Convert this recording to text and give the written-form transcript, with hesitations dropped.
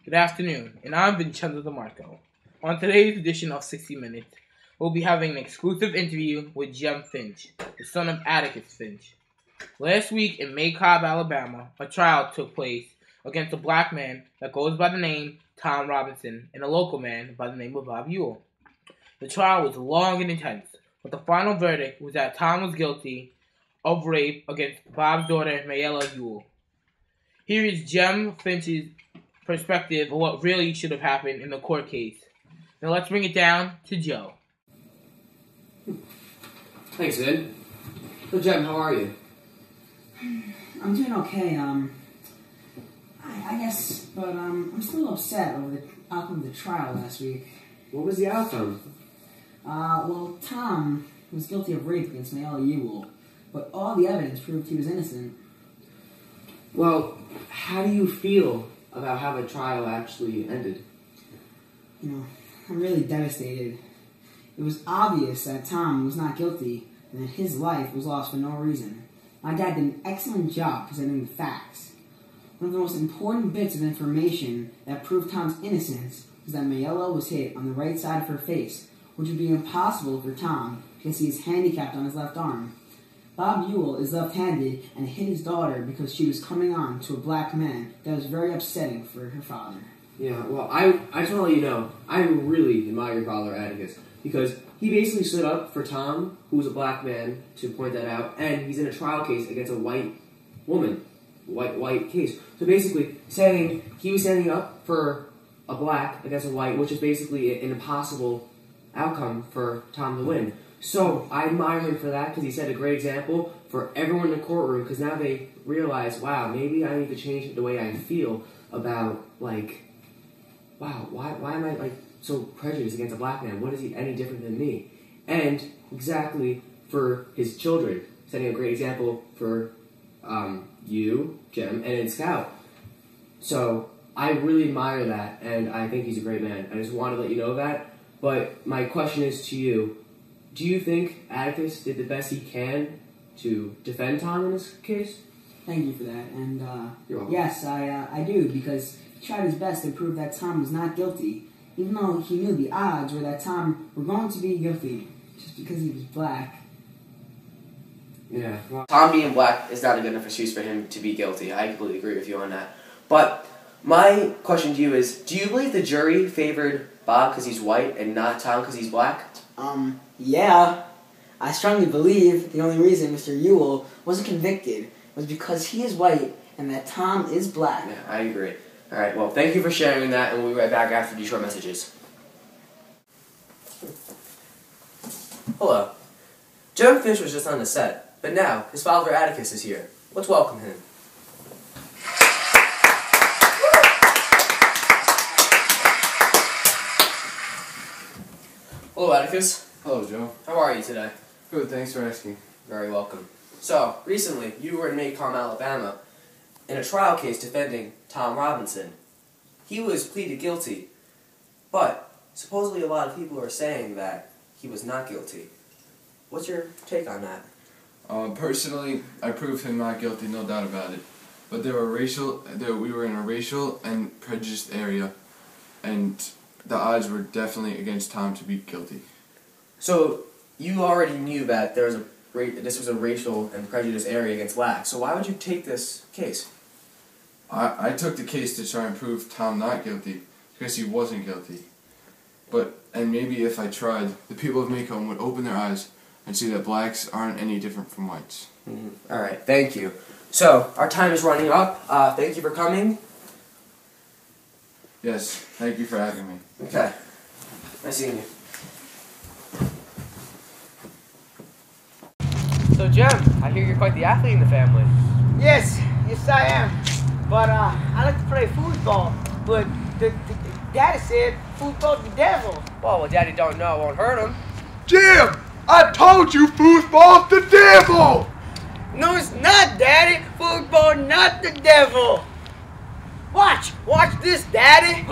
Good afternoon, and I'm Vincenzo DeMarco. On today's edition of 60 Minutes, we'll be having an exclusive interview with Finch, the son of Atticus Finch. Last week in May Cobb, Alabama, a trial took place against a black man that goes by the name Tom Robinson and a local man by the name of Bob Ewell. The trial was long and intense, but the final verdict was that Tom was guilty of rape against Bob's daughter, Mayella Ewell. Here is Finch's perspective of what really should have happened in the court case. Now let's bring it down to Joe. Thanks, Sid. So, Jem, how are you? I'm doing okay, I guess, but I'm still upset over the outcome of the trial last week. What was the outcome? Well, Tom was guilty of rape against Mayella Ewell, but all the evidence proved he was innocent. Well, how do you feel about how the trial actually ended? You know, I'm really devastated. It was obvious that Tom was not guilty and that his life was lost for no reason. My dad did an excellent job presenting the facts. One of the most important bits of information that proved Tom's innocence was that Mayella was hit on the right side of her face, which would be impossible for Tom because he is handicapped on his left arm. Bob Ewell is left-handed and hit his daughter because she was coming on to a black man that was very upsetting for her father. Yeah, well, I just want to let you know, I really admire your father, Atticus, because he basically stood up for Tom, who was a black man, to point that out, and he's in a trial case against a white woman, white case. So basically, he was standing up for a black against a white, which is basically an impossible outcome for Tom to win. So I admire him for that, because he set a great example for everyone in the courtroom, because now they realize, wow, maybe I need to change the way I feel about, like, wow, why am I, so prejudiced against a black man? What is he any different than me? And exactly for his children, setting a great example for you, Jem, and Scout. So I really admire that, and I think he's a great man. I just wanted to let you know that. But my question is to you, do you think Atticus did the best he can to defend Tom in this case? Thank you for that, and You're welcome. yes, I do, because he tried his best to prove that Tom was not guilty, even though he knew the odds were that Tom were going to be guilty, just because he was black. Yeah. Well, Tom being black is not a good enough excuse for him to be guilty. I completely agree with you on that. But my question to you is, do you believe the jury favored Bob because he's white and not Tom because he's black? Yeah. I strongly believe the only reason Mr. Ewell wasn't convicted was because he is white and that Tom is black. Yeah, I agree. All right, well, thank you for sharing that, and we'll be right back after these short messages. Hello. Finch was just on the set, but now his father Atticus is here. Let's welcome him. Hello, Atticus. Hello, Joe. How are you today? Good, thanks for asking. Very welcome. So, recently, you were in Macomb, Alabama, in a trial case defending Tom Robinson. He was pleaded guilty, but supposedly a lot of people are saying that he was not guilty. What's your take on that? Personally, I proved him not guilty, no doubt about it. But we were in a racial and prejudiced area, and the odds were definitely against Tom to be guilty. So, you already knew that this was a racial and prejudiced area against blacks, so why would you take this case? I took the case to try and prove Tom not guilty, because he wasn't guilty. And maybe if I tried, the people of Macomb would open their eyes and see that blacks aren't any different from whites. Mm-hmm. All right, thank you. So, our time is running up. Thank you for coming. Yes, thank you for having me. Okay. Nice seeing you. So, Jem, I hear you're quite the athlete in the family. Yes I am. But I like to play football. But the Daddy said football's the devil. Well, Daddy don't know, it won't hurt him. Jim, I told you football's the devil! No, it's not, Daddy. Football, not the devil. Watch this, Daddy.